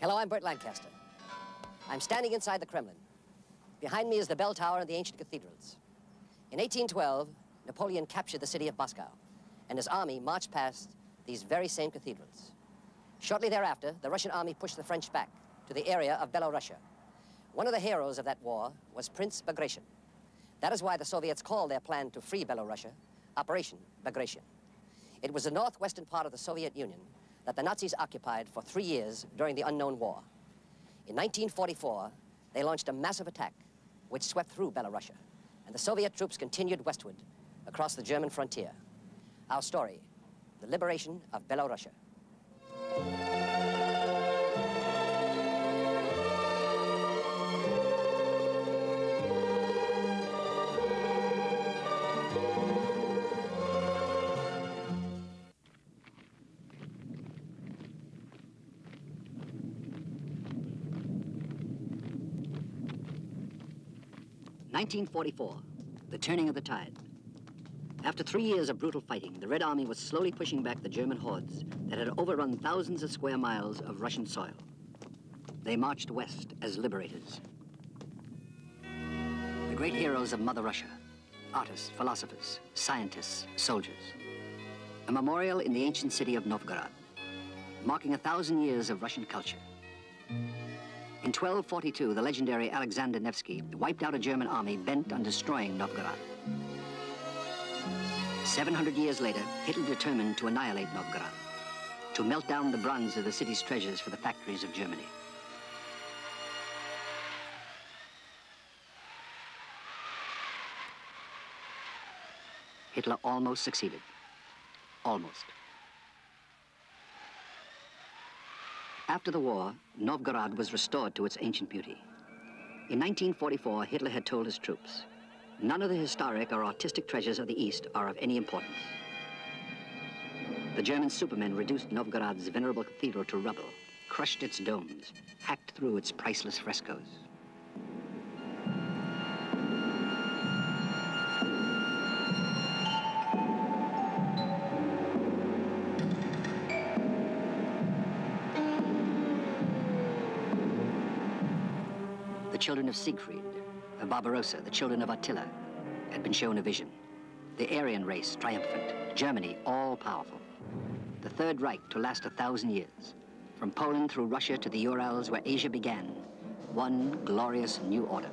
Hello, I'm Burt Lancaster. I'm standing inside the Kremlin. Behind me is the bell tower and the ancient cathedrals. In 1812, Napoleon captured the city of Moscow, and his army marched past these very same cathedrals. Shortly thereafter, the Russian army pushed the French back to the area of Belorussia. One of the heroes of that war was Prince Bagration. That is why the Soviets called their plan to free Belorussia Operation Bagration. It was the northwestern part of the Soviet Union that the Nazis occupied for 3 years during the unknown war. In 1944, they launched a massive attack which swept through Belorussia, and the Soviet troops continued westward across the German frontier. Our story, the liberation of Belorussia. (1944), the turning of the tide. After 3 years of brutal fighting, the Red Army was slowly pushing back the German hordes that had overrun thousands of square miles of Russian soil. They marched west as liberators. The great heroes of Mother Russia, artists, philosophers, scientists, soldiers. A memorial in the ancient city of Novgorod, marking 1,000 years of Russian culture. In 1242, the legendary Alexander Nevsky wiped out a German army bent on destroying Novgorod. 700 years later, Hitler determined to annihilate Novgorod, to melt down the bronze of the city's treasures for the factories of Germany. Hitler almost succeeded. Almost. After the war, Novgorod was restored to its ancient beauty. In 1944, Hitler had told his troops, none of the historic or artistic treasures of the East are of any importance. The German supermen reduced Novgorod's venerable cathedral to rubble, crushed its domes, hacked through its priceless frescoes. The children of Siegfried, of Barbarossa, the children of Attila, had been shown a vision. The Aryan race triumphant, Germany all-powerful. The Third Reich to last 1,000 years. From Poland through Russia to the Urals where Asia began, one glorious new order.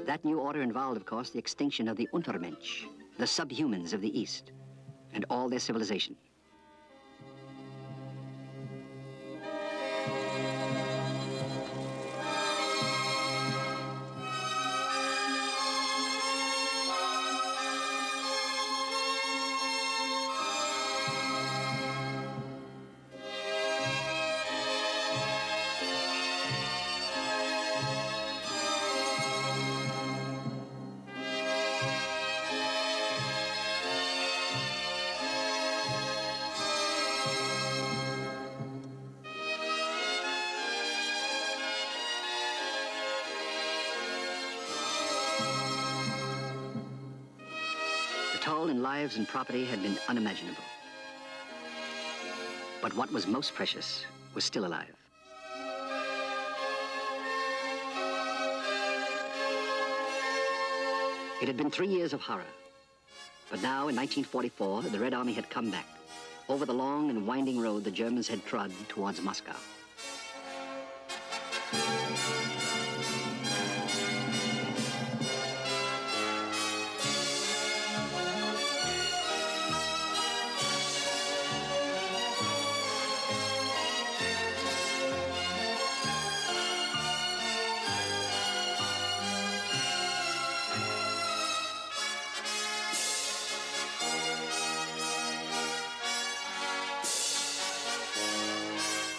That new order involved, of course, the extinction of the Untermensch, the subhumans of the East, and all their civilization. The toll in lives and property had been unimaginable. But what was most precious was still alive. It had been 3 years of horror. But now, in 1944, the Red Army had come back over the long and winding road the Germans had trod towards Moscow.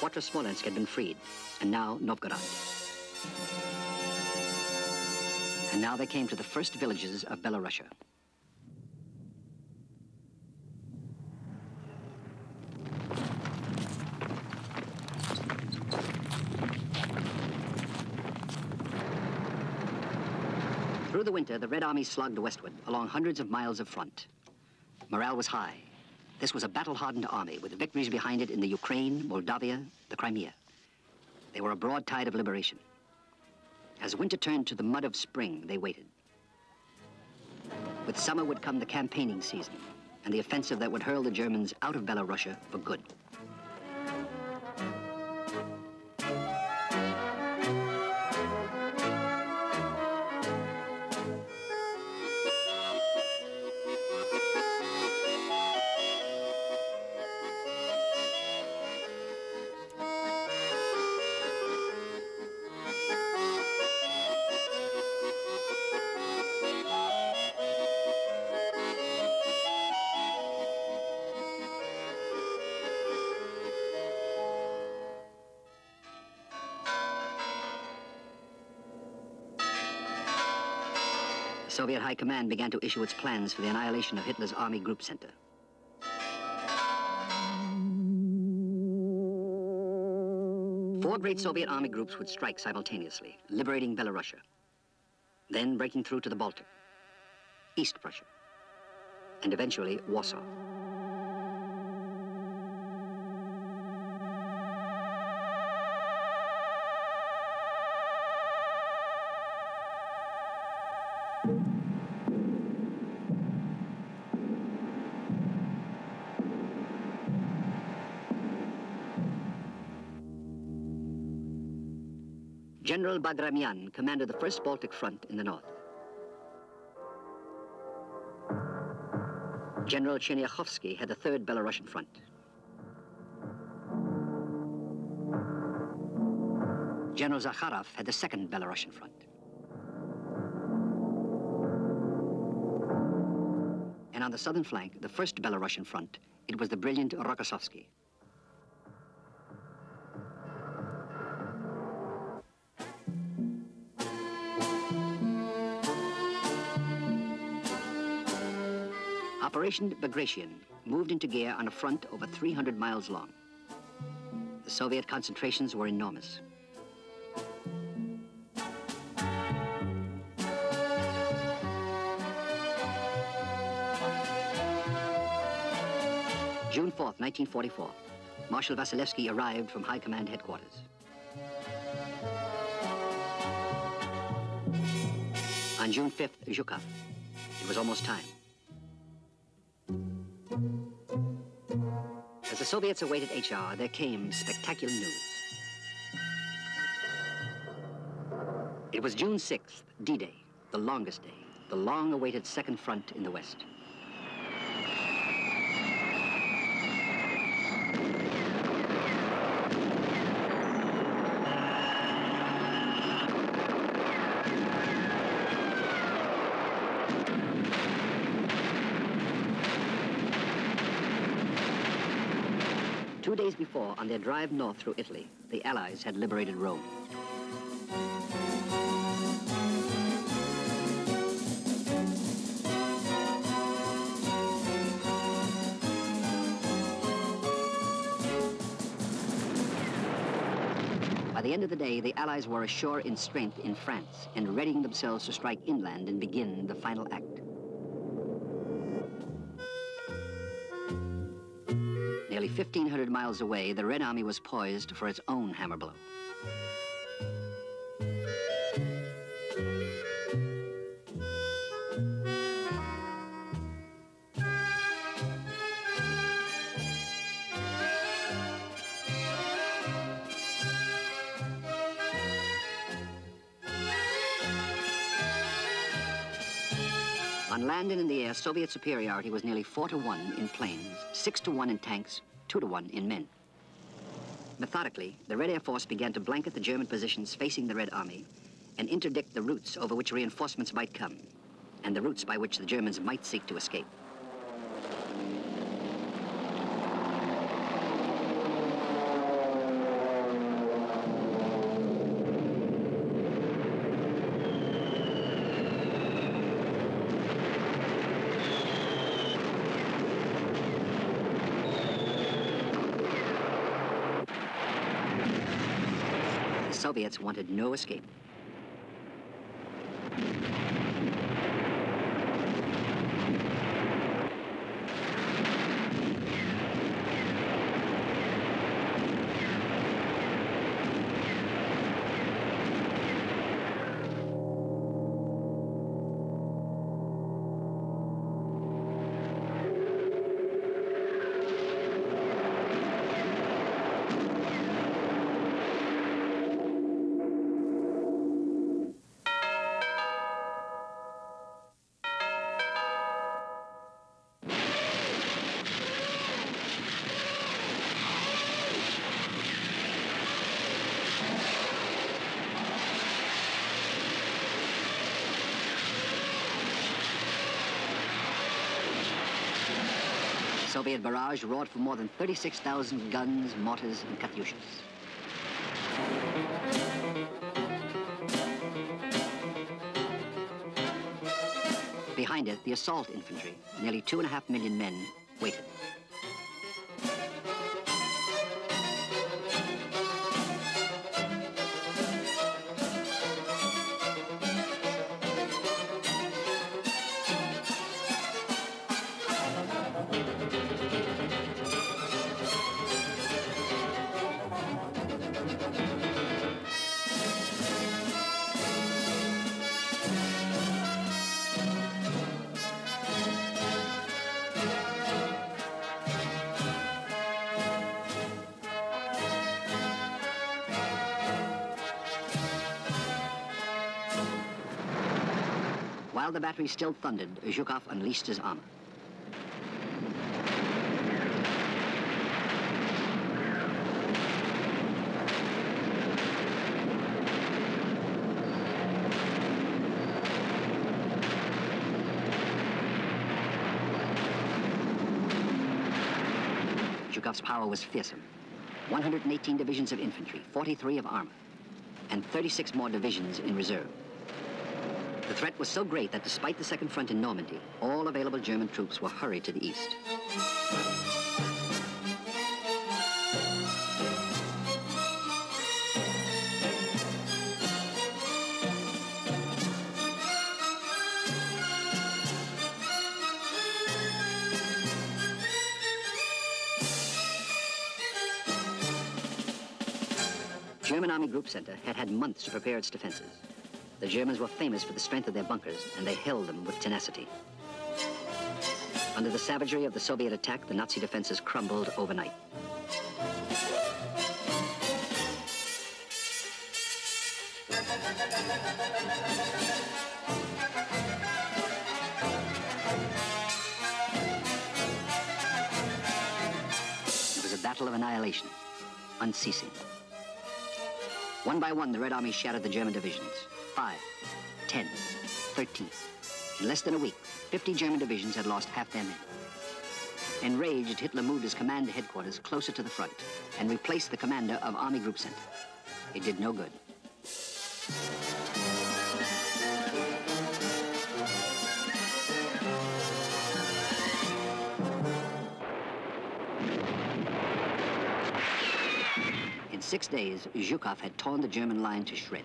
Fortress Smolensk had been freed, and now Novgorod. And now they came to the first villages of Belorussia. Through the winter, the Red Army slogged westward along hundreds of miles of front. Morale was high. This was a battle-hardened army with victories behind it in the Ukraine, Moldavia, the Crimea. They were a broad tide of liberation. As winter turned to the mud of spring, they waited. With summer would come the campaigning season and the offensive that would hurl the Germans out of Belorussia for good. Soviet High Command began to issue its plans for the annihilation of Hitler's Army Group Center. Four great Soviet army groups would strike simultaneously, liberating Belorussia, then breaking through to the Baltic, East Prussia, and eventually Warsaw. General Bagramyan commanded the First Baltic Front in the north. General Chernyakhovsky had the Third Belarusian Front. General Zakharov had the Second Belarusian Front. And on the southern flank, the First Belarusian Front, it was the brilliant Rokossovsky. Operation Bagration moved into gear on a front over 300 miles long. The Soviet concentrations were enormous. June 4th, 1944, Marshal Vasilevsky arrived from High Command headquarters. On June 5th, Zhukov. It was almost time. As the Soviets awaited HR, there came spectacular news. It was June 6th, D-Day, the longest day, the long-awaited Second Front in the West. Two days before, on their drive north through Italy, the Allies had liberated Rome. By the end of the day, the Allies were ashore in strength in France and readying themselves to strike inland and begin the final act. Nearly 1,500 miles away, the Red Army was poised for its own hammer blow. On land and in the air, Soviet superiority was nearly 4-to-1 in planes, 6-to-1 in tanks, 2-to-1 in men. Methodically, the Red Air Force began to blanket the German positions facing the Red Army and interdict the routes over which reinforcements might come and the routes by which the Germans might seek to escape. Soviets wanted no escape. Soviet barrage roared for more than 36,000 guns, mortars, and Katyushas. Behind it, the assault infantry, nearly 2.5 million men, waited. While the battery still thundered, Zhukov unleashed his armor. Zhukov's power was fearsome. 118 divisions of infantry, 43 of armor, and 36 more divisions in reserve. The threat was so great that despite the Second Front in Normandy, all available German troops were hurried to the east. German Army Group Center had had months to prepare its defenses. The Germans were famous for the strength of their bunkers, and they held them with tenacity. Under the savagery of the Soviet attack, the Nazi defenses crumbled overnight. It was a battle of annihilation, unceasing. One by one, the Red Army shattered the German divisions. 5, 10, 13. In less than a week, 50 German divisions had lost half their men. Enraged, Hitler moved his command headquarters closer to the front and replaced the commander of Army Group Center. It did no good. In 6 days, Zhukov had torn the German line to shreds.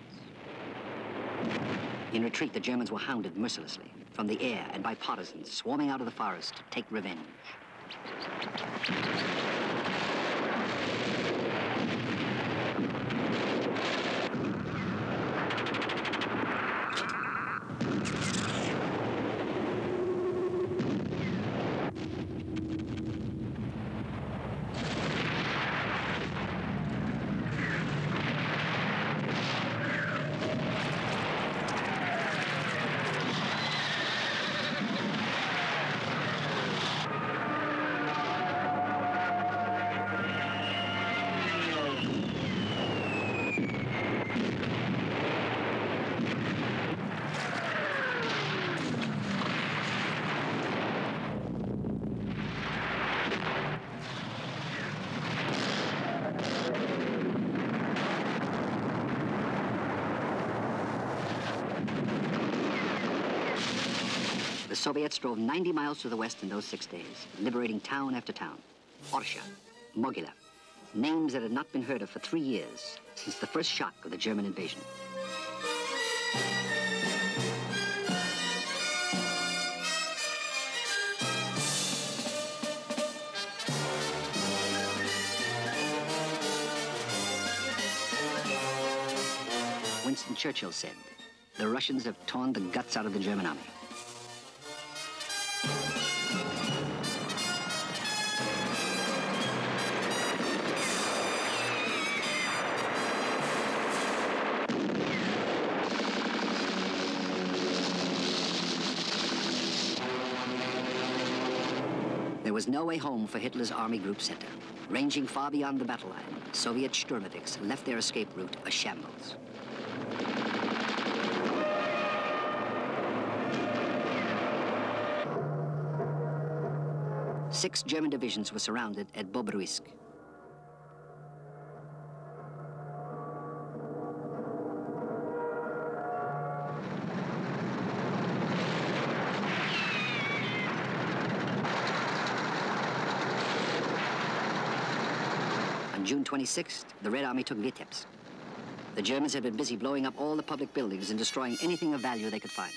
In retreat, the Germans were hounded mercilessly from the air and by partisans swarming out of the forest to take revenge. The Soviets drove 90 miles to the west in those 6 days, liberating town after town. Orsha, Mogilev, names that had not been heard of for 3 years, since the first shock of the German invasion. Winston Churchill said, "The Russians have torn the guts out of the German army." There was no way home for Hitler's Army Group Center. Ranging far beyond the battle line, Soviet Sturmoviks left their escape route a shambles. Six German divisions were surrounded at Belorussia. On June 26th, the Red Army took Vitebsk. The Germans had been busy blowing up all the public buildings and destroying anything of value they could find.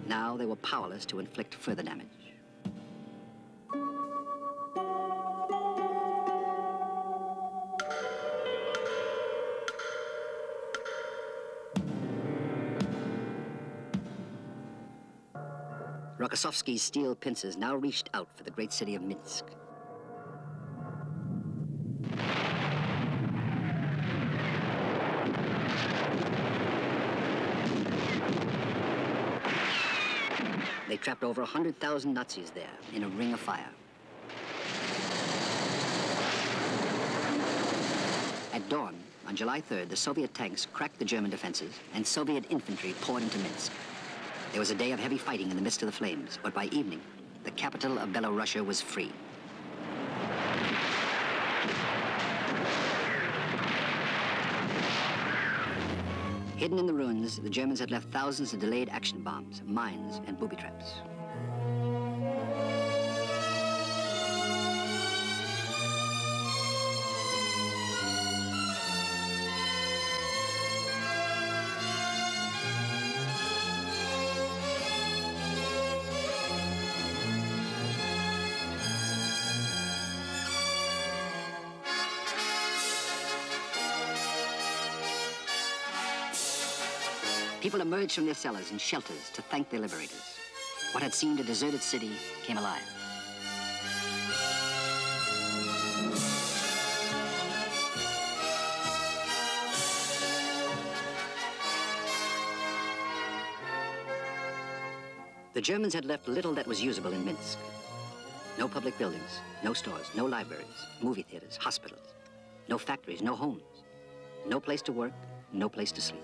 Now they were powerless to inflict further damage. Rokossovsky's steel pincers now reached out for the great city of Minsk. They trapped over 100,000 Nazis there in a ring of fire. At dawn, on July 3rd, the Soviet tanks cracked the German defenses and Soviet infantry poured into Minsk. There was a day of heavy fighting in the midst of the flames, but by evening, the capital of Belorussia was free. Hidden in the ruins, the Germans had left thousands of delayed action bombs, mines, and booby traps. People emerged from their cellars and shelters to thank their liberators. What had seemed a deserted city came alive. The Germans had left little that was usable in Minsk. No public buildings, no stores, no libraries, movie theaters, hospitals, no factories, no homes, no place to work, no place to sleep.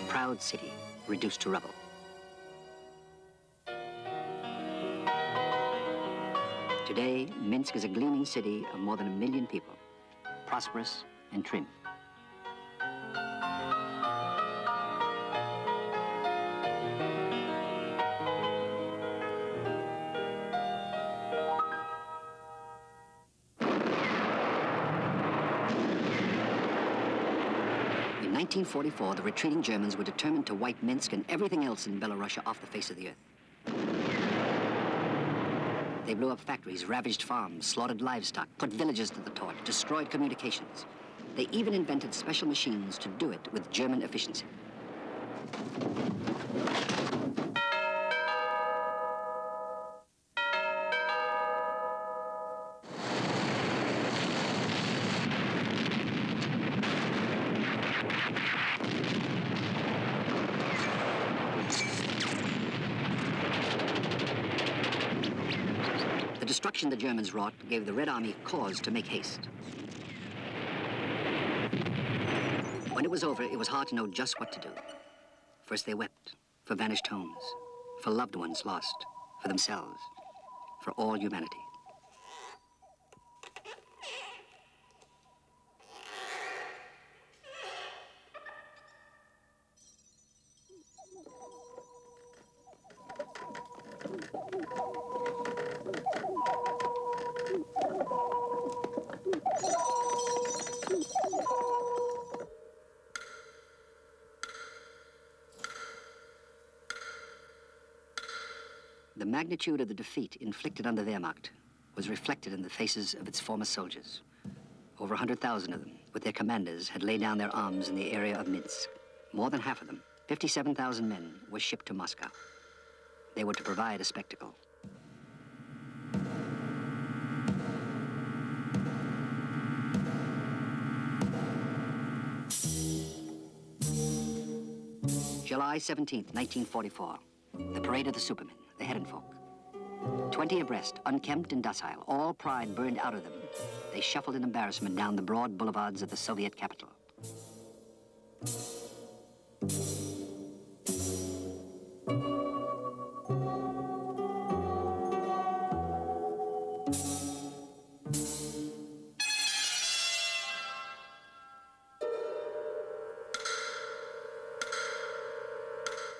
A proud city reduced to rubble. Today, Minsk is a gleaming city of more than 1 million people, prosperous and trim. In 1944, the retreating Germans were determined to wipe Minsk and everything else in Belorussia off the face of the earth. They blew up factories, ravaged farms, slaughtered livestock, put villages to the torch, destroyed communications. They even invented special machines to do it with German efficiency. The destruction the Germans wrought gave the Red Army cause to make haste. When it was over, it was hard to know just what to do. First they wept for vanished homes, for loved ones lost, for themselves, for all humanity. magnitude of the defeat inflicted on the Wehrmacht was reflected in the faces of its former soldiers. Over 100,000 of them, with their commanders, had laid down their arms in the area of Minsk. More than half of them, 57,000 men, were shipped to Moscow. They were to provide a spectacle. July 17th, 1944. The parade of the Supermen, the Herrenvolk. 20 abreast, unkempt and docile, all pride burned out of them. They shuffled in embarrassment down the broad boulevards of the Soviet capital.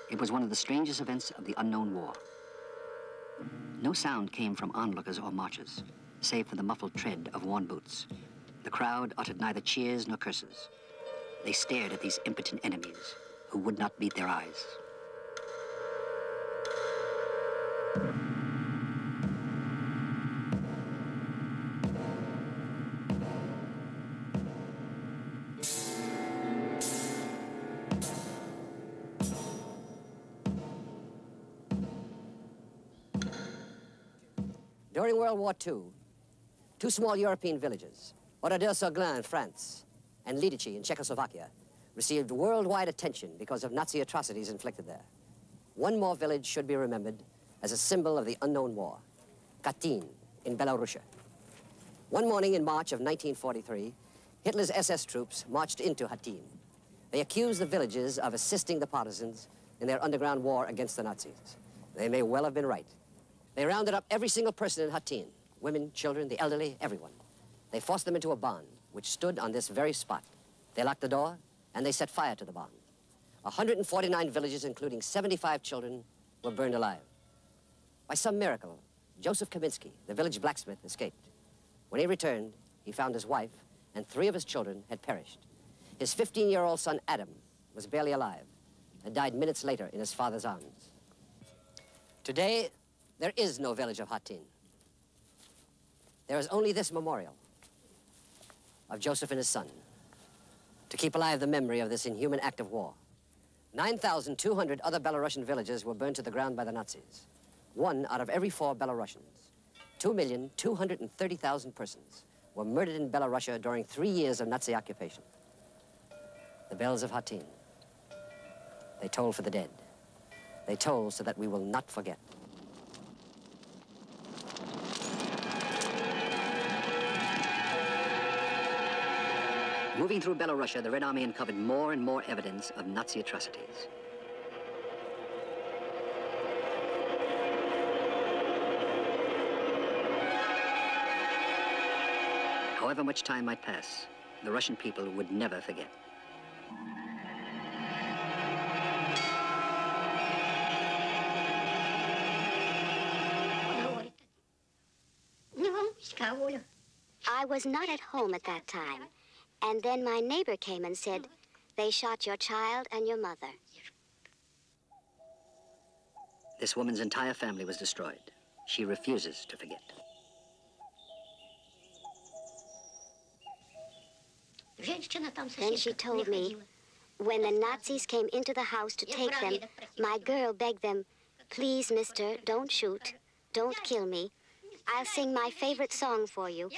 It was one of the strangest events of the unknown war. No sound came from onlookers or marchers, save for the muffled tread of worn boots. The crowd uttered neither cheers nor curses. They stared at these impotent enemies who would not meet their eyes. During World War II, two small European villages, Oradour-sur-Glane in France and Lidice in Czechoslovakia, received worldwide attention because of Nazi atrocities inflicted there. One more village should be remembered as a symbol of the unknown war, Katyn in Belorussia. One morning in March of 1943, Hitler's SS troops marched into Katyn. They accused the villages of assisting the partisans in their underground war against the Nazis. They may well have been right. They rounded up every single person in Katyn, women, children, the elderly, everyone. They forced them into a barn, which stood on this very spot. They locked the door, and they set fire to the barn. 149 villages, including 75 children, were burned alive. By some miracle, Joseph Kaminsky, the village blacksmith, escaped. When he returned, he found his wife and 3 of his children had perished. His 15-year-old son, Adam, was barely alive and died minutes later in his father's arms. Today, there is no village of Katyn. There is only this memorial of Joseph and his son to keep alive the memory of this inhuman act of war. 9,200 other Belarusian villages were burned to the ground by the Nazis. 1 out of every 4 Belarusians, 2,230,000 persons, were murdered in Belorussia during 3 years of Nazi occupation. The bells of Katyn, they toll for the dead. They toll so that we will not forget. Moving through Belorussia, the Red Army uncovered more and more evidence of Nazi atrocities. However much time might pass, the Russian people would never forget. I was not at home at that time. And then my neighbor came and said, they shot your child and your mother. This woman's entire family was destroyed. She refuses to forget. Then she told me, when the Nazis came into the house to take them, my girl begged them, please, mister, don't shoot, don't kill me. I'll sing my favorite song for you.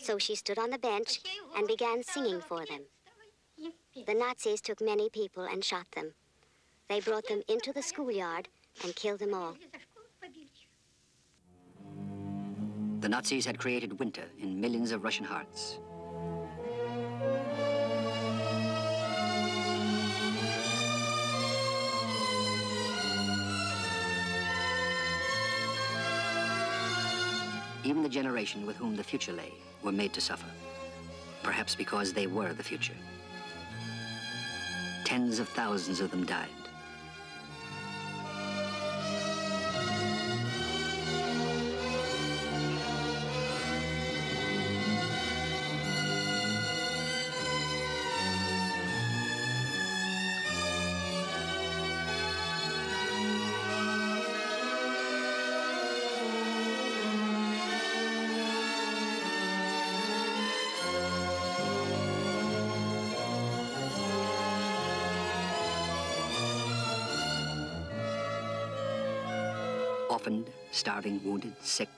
So she stood on the bench and began singing for them. The Nazis took many people and shot them. They brought them into the schoolyard and killed them all. The Nazis had created winter in millions of Russian hearts. Even the generation with whom the future lay were made to suffer, perhaps because they were the future. Tens of thousands of them died. Orphaned, starving, wounded, sick,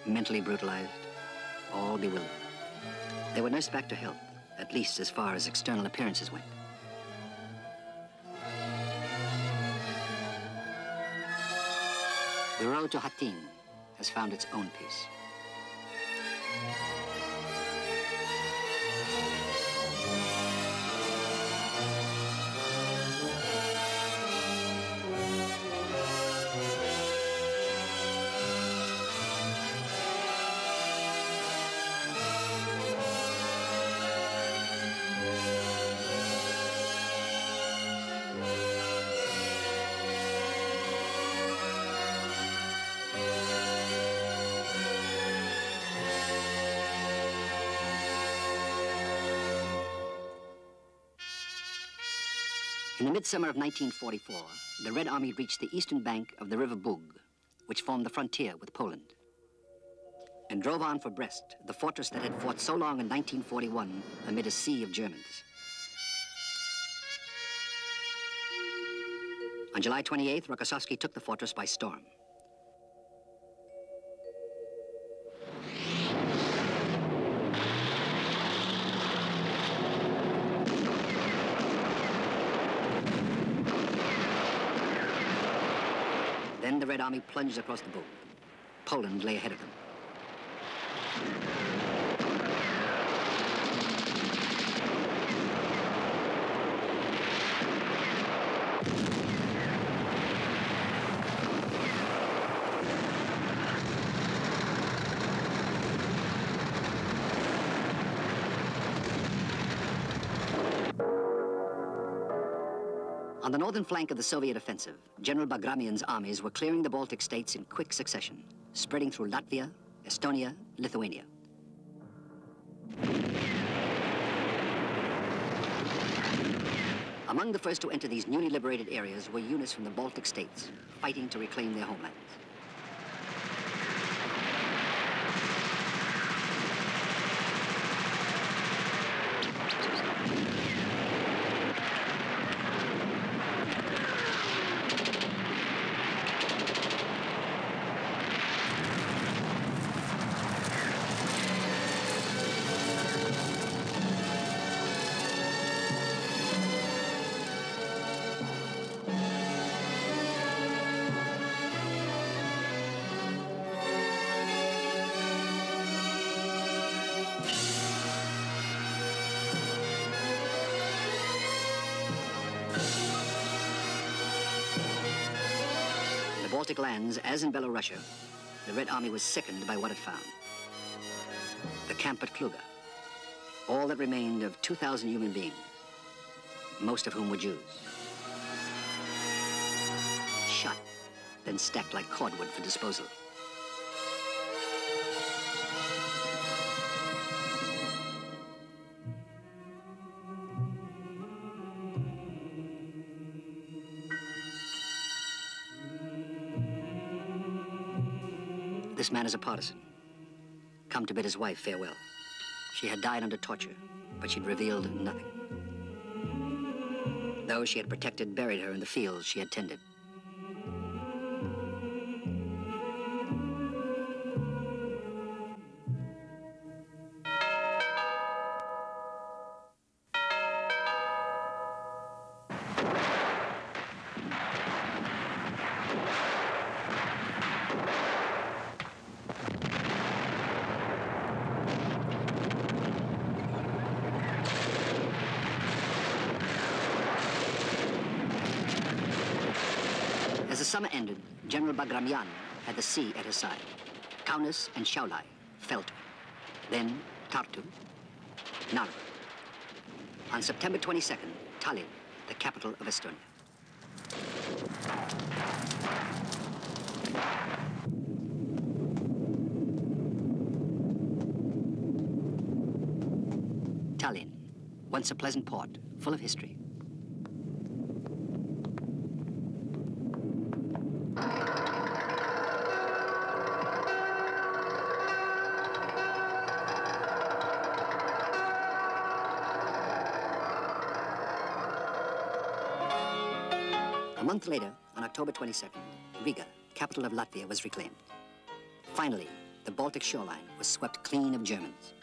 mentally brutalized, all bewildered. They were nursed back to health, at least as far as external appearances went. The road to Hattin has found its own peace. In the midsummer of 1944, the Red Army reached the eastern bank of the River Bug, which formed the frontier with Poland, and drove on for Brest, the fortress that had fought so long in 1941 amid a sea of Germans. On July 28th, Rokossovsky took the fortress by storm. Then the Red Army plunged across the Bug. Poland lay ahead of them. On the northern flank of the Soviet offensive, General Bagramian's armies were clearing the Baltic states in quick succession, spreading through Latvia, Estonia, Lithuania. Among the first to enter these newly liberated areas were units from the Baltic states, fighting to reclaim their homelands. Baltic lands, as in Belorussia, the Red Army was sickened by what it found. The camp at Kluga, all that remained of 2,000 human beings, most of whom were Jews. Shot, then stacked like cordwood for disposal. This man is a partisan, come to bid his wife farewell. She had died under torture, but she'd revealed nothing. Those she had protected buried her in the fields she had tended. As the summer ended, General Bagramian had the sea at his side. Kaunas and Šiauliai fell to him. Then Tartu, Narva. On September 22nd, Tallinn, the capital of Estonia. Tallinn, once a pleasant port, full of history. A month later, on October 22nd, Riga, capital of Latvia was reclaimed. Finally, the Baltic shoreline was swept clean of Germans.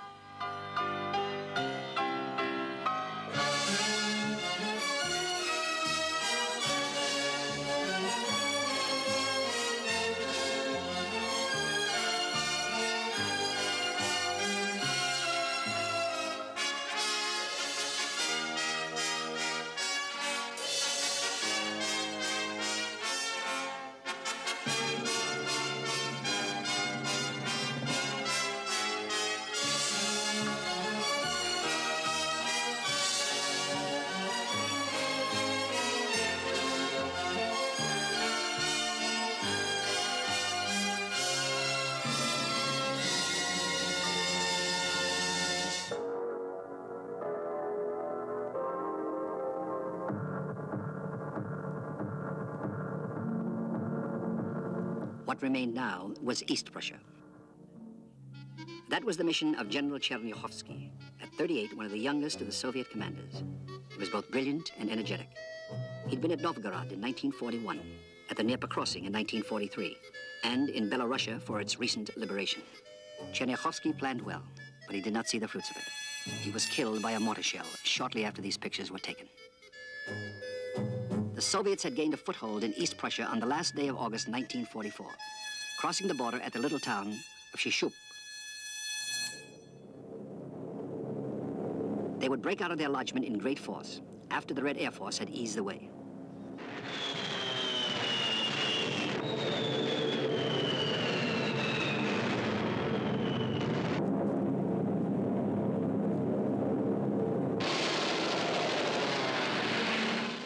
What remained now was East Prussia. That was the mission of General Chernyakhovsky, at 38, one of the youngest of the Soviet commanders. He was both brilliant and energetic. He'd been at Novgorod in 1941, at the Dnieper Crossing in 1943, and in Belorussia for its recent liberation. Chernyakhovsky planned well, but he did not see the fruits of it. He was killed by a mortar shell shortly after these pictures were taken. The Soviets had gained a foothold in East Prussia on the last day of August 1944, crossing the border at the little town of Shishub. They would break out of their lodgment in great force after the Red Air Force had eased the way.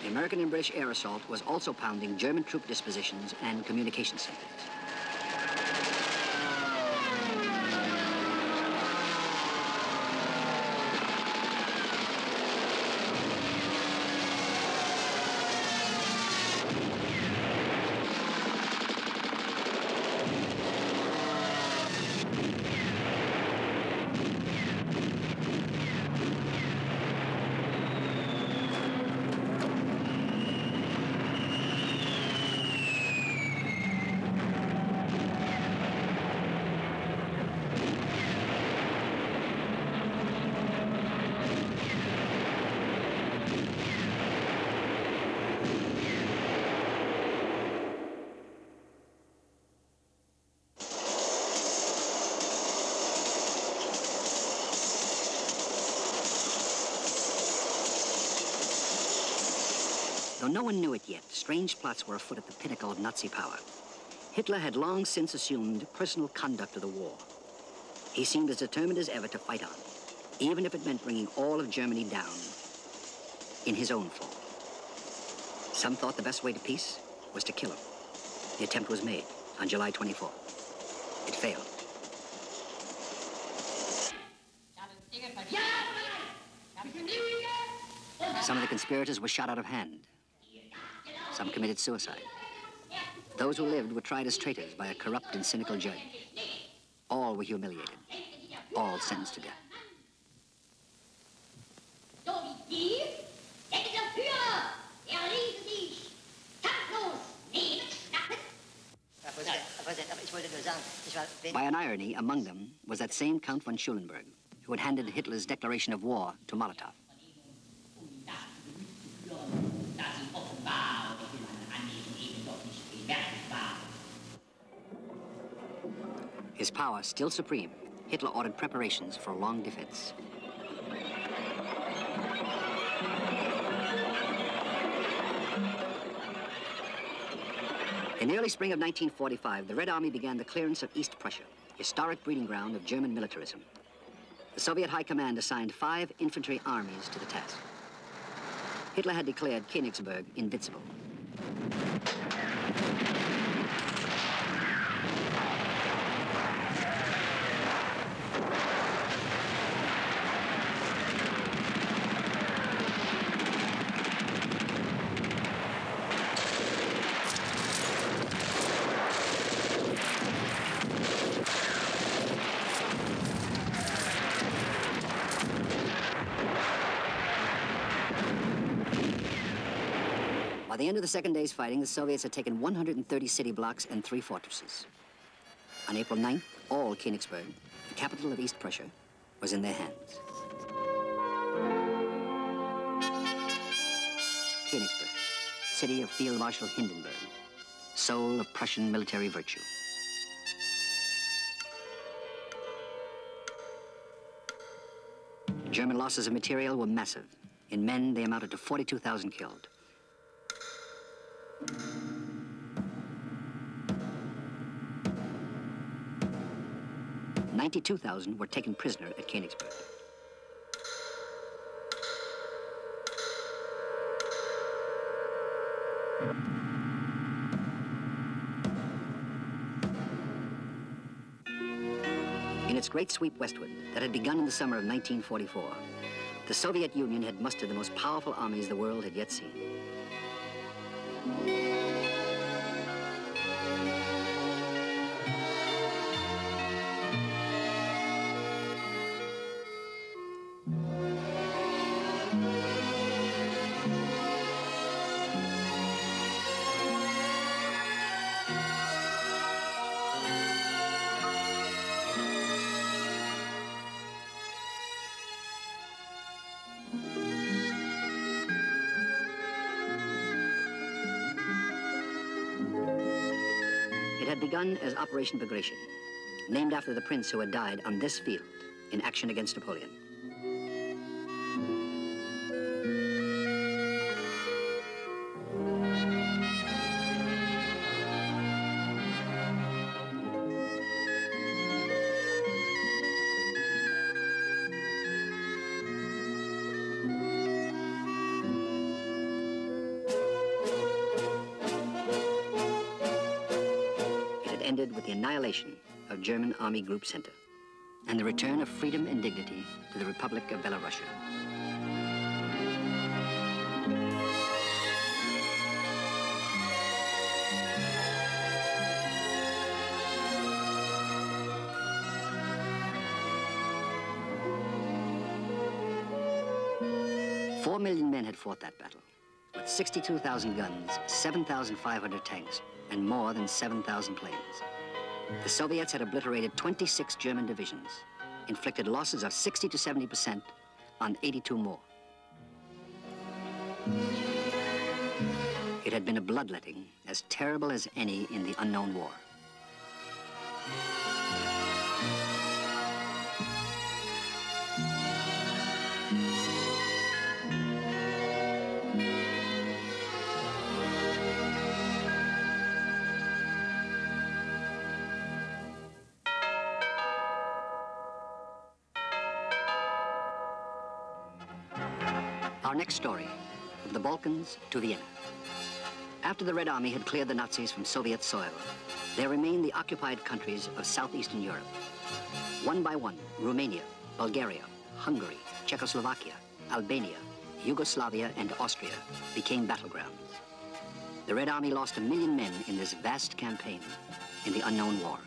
The American and British air assault was also pounding German troop dispositions and communication centers. Though no one knew it yet, strange plots were afoot at the pinnacle of Nazi power. Hitler had long since assumed personal conduct of the war. He seemed as determined as ever to fight on, even if it meant bringing all of Germany down in his own fall. Some thought the best way to peace was to kill him. The attempt was made on July 24. It failed. Some of the conspirators were shot out of hand. Some committed suicide. Those who lived were tried as traitors by a corrupt and cynical judge. All were humiliated. All sentenced to death. By an irony, among them was that same Count von Schulenburg, who had handed Hitler's declaration of war to Molotov. His power still supreme, Hitler ordered preparations for a long defense. In the early spring of 1945, the Red Army began the clearance of East Prussia, historic breeding ground of German militarism. The Soviet High Command assigned 5 infantry armies to the task. Hitler had declared Königsberg invincible. the end of the second day's fighting, the Soviets had taken 130 city blocks and 3 fortresses. On April 9th, all Königsberg, the capital of East Prussia, was in their hands. Königsberg, city of Field Marshal Hindenburg, soul of Prussian military virtue. German losses of material were massive. In men, they amounted to 42,000 killed. $92,000 were taken prisoner at Königsberg. In its great sweep westward that had begun in the summer of 1944, the Soviet Union had mustered the most powerful armies the world had yet seen. It had begun as Operation Bagration, named after the prince who had died on this field in action against Napoleon. Ended with the annihilation of German Army Group Center and the return of freedom and dignity to the Republic of Belorussia. Four million men had fought that battle, with 62,000 guns, 7,500 tanks, and more than 7,000 planes. The Soviets had obliterated 26 German divisions, inflicted losses of 60 to 70% on 82 more. It had been a bloodletting as terrible as any in the unknown war. Our next story, from the Balkans to Vienna. After the Red Army had cleared the Nazis from Soviet soil, there remained the occupied countries of southeastern Europe. One by one, Romania, Bulgaria, Hungary, Czechoslovakia, Albania, Yugoslavia, and Austria became battlegrounds. The Red Army lost 1 million men in this vast campaign in the unknown war.